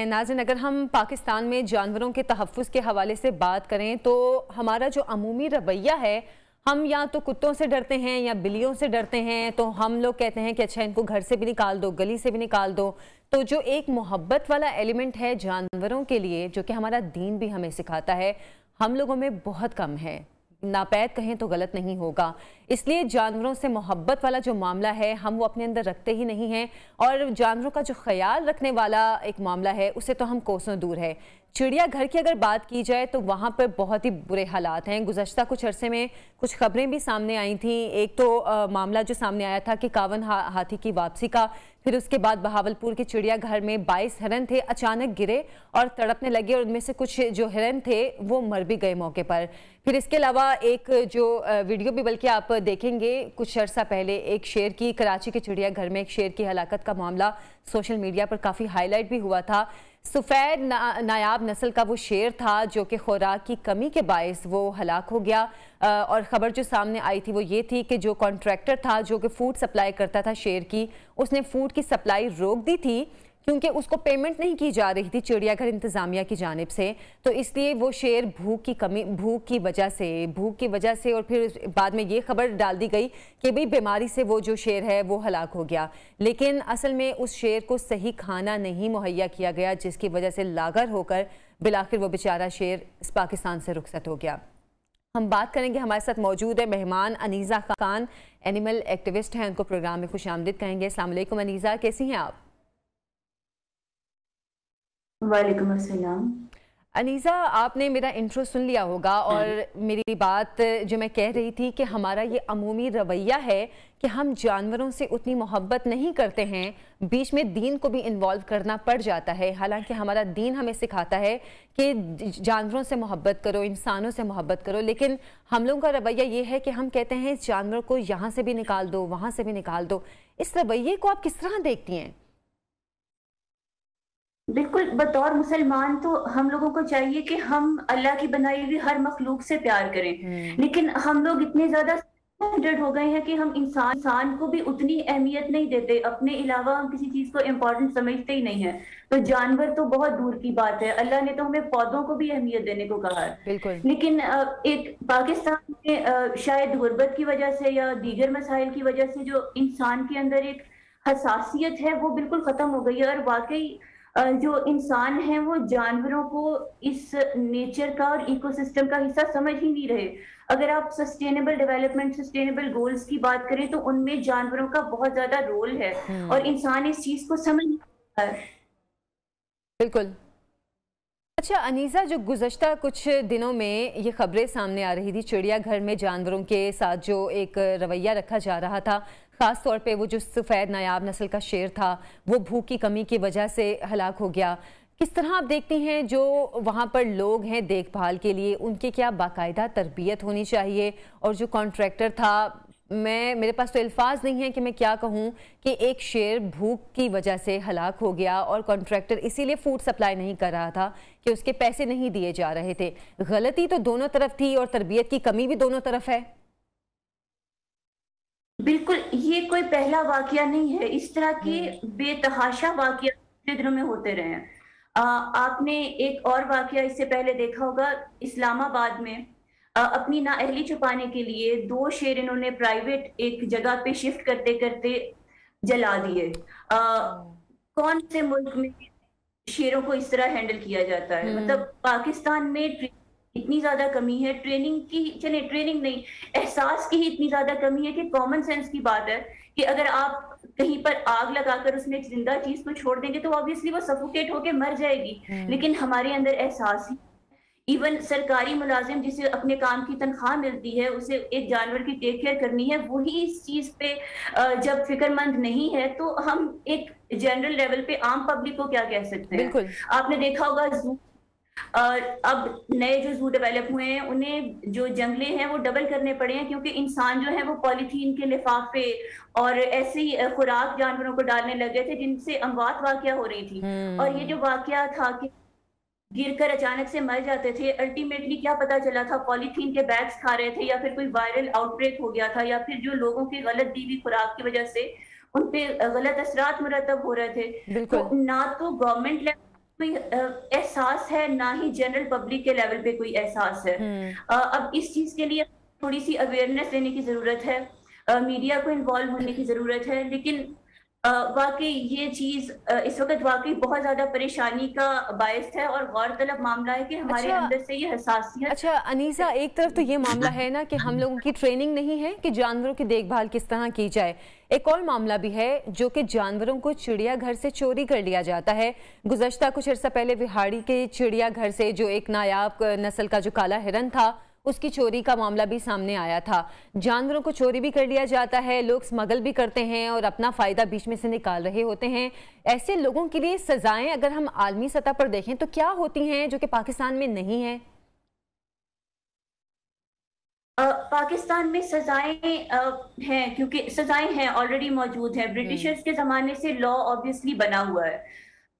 नाज़रीन, अगर हम पाकिस्तान में जानवरों के तहफ़्फ़ुज़ के हवाले से बात करें तो हमारा जो अमूमी रवैया है, हम या तो कुत्तों से डरते हैं या बिल्लियों से डरते हैं। तो हम लोग कहते हैं कि अच्छा इनको घर से भी निकाल दो, गली से भी निकाल दो। तो जो एक मोहब्बत वाला एलिमेंट है जानवरों के लिए, जो कि हमारा दीन भी हमें सिखाता है, हम लोगों में बहुत कम है। नापैद कहें तो गलत नहीं होगा। इसलिए जानवरों से मोहब्बत वाला जो मामला है हम वो अपने अंदर रखते ही नहीं हैं, और जानवरों का जो ख्याल रखने वाला एक मामला है उससे तो हम कोसों दूर है। चिड़िया घर की अगर बात की जाए तो वहाँ पर बहुत ही बुरे हालात हैं। गुज़श्ता कुछ अरसे में कुछ खबरें भी सामने आई थी। एक तो मामला जो सामने आया था कि 51 हाथी की वापसी का, फिर उसके बाद बहावलपुर के चिड़िया घर में 22 हिरन थे, अचानक गिरे और तड़पने लगे, और उनमें से कुछ जो हिरन थे वो मर भी गए मौके पर। फिर इसके अलावा एक जो वीडियो भी बल्कि आप देखेंगे कुछ अर्सा पहले, एक शेर की, कराची के चिड़िया घर में एक शेर की हलाकत का मामला सोशल मीडिया पर काफ़ी हाईलाइट भी हुआ था। सफ़ेद नायाब नस्ल का वो शेर था जो कि खुराक की कमी के बायस वो हलाक हो गया। और ख़बर जो सामने आई थी वो ये थी कि जो कॉन्ट्रैक्टर था जो कि फूड सप्लाई करता था शेर की, उसने फूड की सप्लाई रोक दी थी क्योंकि उसको पेमेंट नहीं की जा रही थी चिड़ियाघर इंतज़ामिया की जानिब से। तो इसलिए वो शेर भूख की वजह से और फिर बाद में ये खबर डाल दी गई कि भाई बीमारी से वो जो शेर है वो हलाक हो गया। लेकिन असल में उस शेर को सही खाना नहीं मुहैया किया गया, जिसकी वजह से लागर होकर बिलाखिर वो बेचारा शेर इस पाकिस्तान से रुखसत हो गया। हम बात करेंगे, हमारे साथ मौजूद है मेहमान अनीज़ा खान, एनिमल एक्टिविस्ट हैं, उनको प्रोग्राम में खुश आमदीद कहेंगे। अस्सलाम वालेकुम अनीज़ा, कैसी हैं आप? वालेकुम अस्सलाम। अनीज़ा, आपने मेरा इंट्रो सुन लिया होगा और मेरी बात जो मैं कह रही थी कि हमारा ये अमूमी रवैया है कि हम जानवरों से उतनी मोहब्बत नहीं करते हैं, बीच में दीन को भी इन्वॉल्व करना पड़ जाता है। हालांकि हमारा दीन हमें सिखाता है कि जानवरों से मोहब्बत करो, इंसानों से मोहब्बत करो, लेकिन हम लोगों का रवैया ये है कि हम कहते हैं इस जानवर को यहाँ से भी निकाल दो, वहाँ से भी निकाल दो। इस रवैये को आप किस तरह देखती हैं? बिल्कुल, बतौर मुसलमान तो हम लोगों को चाहिए कि हम अल्लाह की बनाई हुई हर मखलूक से प्यार करें, लेकिन हम लोग इतने ज्यादा स्टैंडर्ड हो गए हैं कि हम इंसान को भी उतनी अहमियत नहीं देते। अपने अलावा हम किसी चीज को इम्पोर्टेंट समझते ही नहीं है। तो जानवर तो बहुत दूर की बात है, अल्लाह ने तो हमें पौधों को भी अहमियत देने को कहा है। लेकिन एक पाकिस्तान में शायद गुर्बत की वजह से या दीगर मसाइल की वजह से जो इंसान के अंदर एक हसासियत है वो बिल्कुल खत्म हो गई है, और वाकई जो इंसान है वो जानवरों को इस नेचर का और इकोसिस्टम का हिस्सा समझ ही नहीं रहे। अगर आप सस्टेनेबल डेवलपमेंट, सस्टेनेबल गोल्स की बात करें तो उनमें जानवरों का बहुत ज्यादा रोल है, और इंसान इस चीज को समझ नहीं रहा है। बिल्कुल। अच्छा अनीज़ा, जो गुज़श्ता कुछ दिनों में ये खबरें सामने आ रही थी चिड़ियाघर में जानवरों के साथ जो एक रवैया रखा जा रहा था, ख़ास तौर पे वो जो सफ़ेद नायाब नस्ल का शेर था वो भूख की कमी की वजह से हलाक हो गया, किस तरह आप देखती हैं जो वहाँ पर लोग हैं देखभाल के लिए, उनके क्या बाकायदा तरबियत होनी चाहिए? और जो कॉन्ट्रैक्टर था, मेरे पास तो अल्फाज नहीं है कि मैं क्या कहूँ कि एक शेर भूख की वजह से हलाक हो गया और कॉन्ट्रैक्टर इसीलिए फूड सप्लाई नहीं कर रहा था कि उसके पैसे नहीं दिए जा रहे थे। गलती तो दोनों तरफ थी और तरबियत की कमी भी दोनों तरफ है। बिल्कुल, ये कोई पहला वाकया नहीं है, इस तरह के बेतहाशा वाकया पिछले दिनों में होते रहे हैं। आपने एक और वाकया इससे पहले देखा होगा, इस्लामाबाद में अपनी नाअहली छुपाने के लिए 2 शेर इन्होंने प्राइवेट एक जगह पे शिफ्ट करते करते जला दिए। कौन से मुल्क में शेरों को इस तरह हैंडल किया जाता है? मतलब पाकिस्तान में इतनी ज्यादा कमी है ट्रेनिंग की, चले ट्रेनिंग नहीं, एहसास की ही इतनी ज्यादा कमी है कि कॉमन सेंस की बात है कि अगर आप कहीं पर आग लगाकर उसमें एक जिंदा चीज को छोड़ देंगे तो ऑब्वियसली वो सफोकेट होकर मर जाएगी। लेकिन हमारे अंदर एहसास ही, इवन सरकारी मुलाजिम जिसे अपने काम की तनख्वाह मिलती है उसे एक जानवर की टेक केयर करनी है, वही इस चीज पे जब फिक्रमंद नहीं है तो हम एक जनरल लेवल पे आम पब्लिक को क्या कह सकते हैं? आपने देखा होगा जू, अब नए जो जू डेवलप हुए हैं उन्हें जो जंगले हैं वो डबल करने पड़े हैं, क्योंकि इंसान जो है वो पॉलीथीन के लिफाफे और ऐसे ही खुराक जानवरों को डालने लगे थे जिनसे अमवात वाकया हो रही थी। और ये जो वाकया था कि गिरकर अचानक से मर जाते थे, अल्टीमेटली क्या पता चला था, पॉलीथीन के बैग्स खा रहे थे या फिर कोई वायरल आउटब्रेक हो गया था, या फिर जो लोगों की गलत दी हुई खुराक की वजह से उन पे गलत असरात मुरतब हो रहे थे। तो ना तो गवर्नमेंट कोई एहसास है, ना ही जनरल पब्लिक के लेवल पे कोई एहसास है। अब इस चीज के लिए थोड़ी सी अवेयरनेस लेने की जरूरत है, मीडिया को इन्वॉल्व होने की जरूरत है। लेकिन वाकई ये चीज इस वक्त वाकई बहुत ज्यादा परेशानी का बायस है और गौरतलब मामला है कि हमारे अंदर से ये हसासियत। अच्छा अनीसा, एक तरफ तो ये मामला है ना कि हम लोगों की ट्रेनिंग नहीं है कि जानवरों की देखभाल किस तरह की जाए, एक और मामला भी है जो कि जानवरों को चिड़ियाघर से चोरी कर लिया जाता है। गुज़श्ता कुछ अर्सा पहले विहाड़ी के चिड़ियाघर से जो एक नायाब नस्ल का जो काला हिरन था, उसकी चोरी का मामला भी सामने आया था। जानवरों को चोरी भी कर लिया जाता है, लोग स्मगल भी करते हैं और अपना फायदा बीच में से निकाल रहे होते हैं। ऐसे लोगों के लिए सजाएं अगर हम आलमी सतह पर देखें तो क्या होती हैं जो कि पाकिस्तान में नहीं है? पाकिस्तान में सजाएं हैं, क्योंकि सजाएं हैं ऑलरेडी मौजूद हैं। ब्रिटिशर्स के जमाने से लॉ ऑब्वियसली बना हुआ है,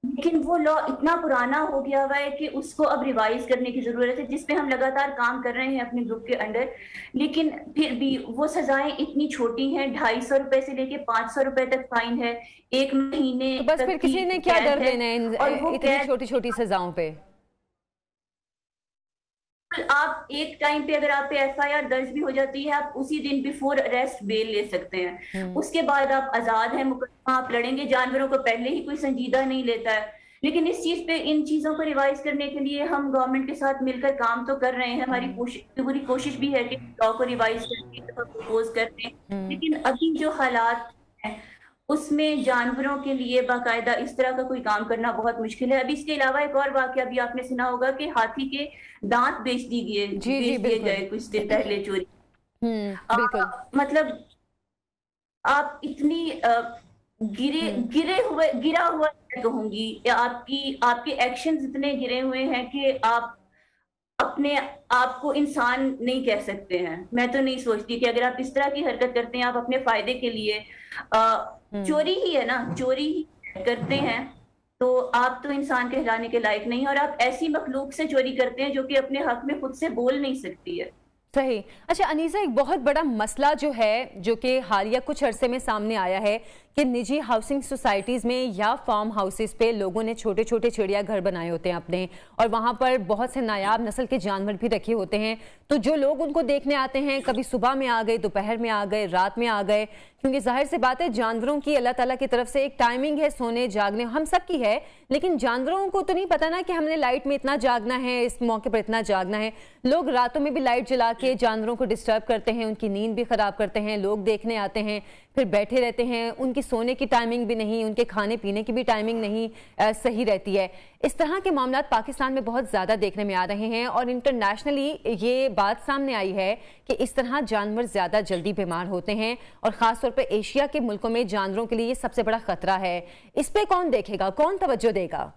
लेकिन वो लॉ इतना पुराना हो गया हुआ है कि उसको अब रिवाइज करने की जरूरत है, जिसपे हम लगातार काम कर रहे हैं अपने ग्रुप के अंडर। लेकिन फिर भी वो सजाएं इतनी छोटी हैं, 250 रुपए से लेके 500 रुपए तक फाइन है, 1 महीने तो बस फिर किसी ने क्या डर देना है इतनी छोटी छोटी सजाओं पे? आप एक टाइम पे अगर आप पे एफआईआर दर्ज भी हो जाती है, आप उसी दिन बिफोर अरेस्ट बेल ले सकते हैं। उसके बाद आप आजाद हैं, मुकदमा आप लड़ेंगे। जानवरों को पहले ही कोई संजीदा नहीं लेता है। लेकिन इस चीज पे, इन चीजों को रिवाइज करने के लिए हम गवर्नमेंट के साथ मिलकर काम तो कर रहे हैं। हमारी पूरी कोशिश भी है कि लॉ को रिवाइज करके प्रपोज करते हैं। लेकिन अभी जो हालात हैं उसमें जानवरों के लिए बाकायदा इस तरह का कोई काम करना बहुत मुश्किल है। अभी इसके अलावा एक और वाकया भी आपने सुना होगा कि हाथी के दांत बेच दिए गए कुछ दिन पहले चोरी। बिल्कुल। मतलब आप इतनी गिरा हुआ कहूंगी, आपके एक्शंस इतने गिरे हुए हैं कि आप अपने आप को इंसान नहीं कह सकते हैं। मैं तो नहीं सोचती कि अगर आप इस तरह की हरकत करते हैं, आप अपने फायदे के लिए, चोरी ही है ना, चोरी ही करते हैं, तो आप तो इंसान कहलाने के लायक नहीं। और आप ऐसी मखलूक से चोरी करते हैं जो कि अपने हक में खुद से बोल नहीं सकती है। सही। अच्छा अनीसा, एक बहुत बड़ा मसला जो है, जो कि हालिया कुछ अरसे में सामने आया है कि निजी हाउसिंग सोसाइटीज़ में या फार्म हाउसेस पे लोगों ने छोटे छोटे चिड़ियाघर बनाए होते हैं अपने, और वहाँ पर बहुत से नायाब नस्ल के जानवर भी रखे होते हैं। तो जो लोग उनको देखने आते हैं, कभी सुबह में आ गए, दोपहर में आ गए, रात में आ गए, क्योंकि जाहिर सी बात है जानवरों की अल्लाह ताला की तरफ से एक टाइमिंग है सोने जागने, हम सब की है, लेकिन जानवरों को तो नहीं पता ना कि हमने लाइट में इतना जागना है, इस मौके पर इतना जागना है। लोग रातों में भी लाइट जला के जानवरों को डिस्टर्ब करते हैं, उनकी नींद भी खराब करते हैं। लोग देखने आते हैं, फिर बैठे रहते हैं, उनकी सोने की टाइमिंग भी नहीं, उनके खाने पीने की भी टाइमिंग नहीं सही रहती है। इस तरह के मामला पाकिस्तान में बहुत ज़्यादा देखने में आ रहे हैं और इंटरनेशनली ये बात सामने आई है कि इस तरह जानवर ज़्यादा जल्दी बीमार होते हैं और ख़ासतौर पर एशिया के मुल्कों में जानवरों के लिए ये सबसे बड़ा खतरा है। इस पे कौन देखेगा, कौन तवज्जो देगा?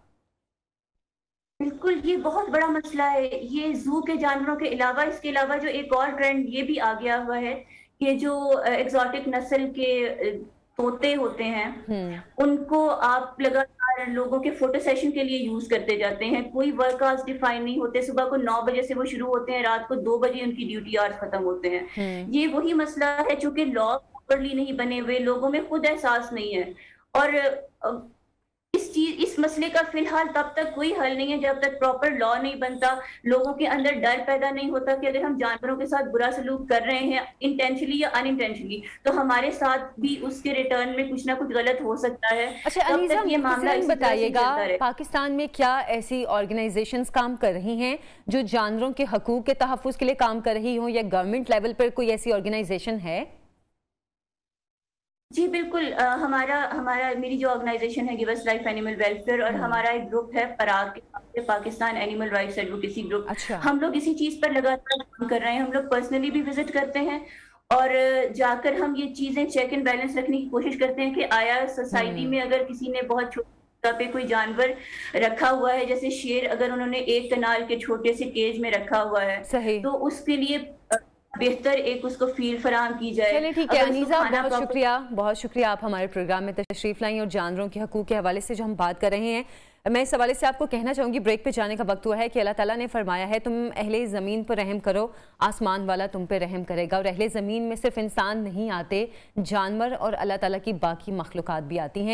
बिल्कुल, ये बहुत बड़ा मसला है। ये जू के जानवरों के अलावा, इसके अलावा जो एक और ट्रेंड ये भी आ गया हुआ है कि जो एग्जॉटिक नस्ल के तोते होते हैं, उनको आप लगातार लोगों के फोटो सेशन के लिए यूज करते जाते हैं। कोई वर्क आवर्स डिफाइन नहीं होते। सुबह को 9 बजे से वो शुरू होते हैं, रात को 2 बजे उनकी ड्यूटी आवर्स खत्म होते हैं। ये वही मसला है, चूंकि लॉ प्रॉपरली नहीं बने हुए, लोगों में खुद एहसास नहीं है। और इस मसले का फिलहाल तब तक कोई हल नहीं है जब तक प्रॉपर लॉ नहीं बनता, लोगों के अंदर डर पैदा नहीं होता कि अगर हम जानवरों के साथ बुरा सलूक कर रहे हैं इंटेंशनली या अनइंटेंशनली, तो हमारे साथ भी उसके रिटर्न में कुछ ना कुछ गलत हो सकता है। अच्छा अनीसा, ये मामला बताइएगा, पाकिस्तान में क्या ऐसी ऑर्गेनाइजेशंस काम कर रही हैं जो जानवरों के हकूक के तहफ्फुज के लिए काम कर रही हो, या गवर्नमेंट लेवल पर कोई ऐसी ऑर्गेनाइजेशन है? जी बिल्कुल, मेरी जो ऑर्गेनाइजेशन है give us life animal welfare, और हमारा एक ग्रुप है पराग के, Pakistan animal rights advocacy group. अच्छा। हम लोग इसी चीज पर लगातार काम कर रहे हैं। हम लोग पर्सनली भी विजिट करते हैं और जाकर हम ये चीजें चेक एंड बैलेंस रखने की कोशिश करते हैं कि आया सोसाइटी में अगर किसी ने बहुत छोटे पे कोई जानवर रखा हुआ है, जैसे शेर अगर उन्होंने एक कनाल के छोटे से केज में रखा हुआ है, तो उसके लिए बेहतर एक उसको फील फराहम की जाए। चलिए ठीक है अनीसा, बहुत शुक्रिया आप हमारे प्रोग्राम में तशरीफ लाई और जानवरों के हकूक के हवाले से जो हम बात कर रहे हैं। मैं इस हवाले से आपको कहना चाहूँगी, ब्रेक पे जाने का वक्त हुआ है कि अल्लाह ताला ने फरमाया है तुम अहले ज़मीन पर रहम करो, आसमान वाला तुम पे रहम करेगा। और अहले ज़मीन में सिर्फ इंसान नहीं आते, जानवर और अल्लाह ताला की बाकी मखलूक़ात भी आती हैं।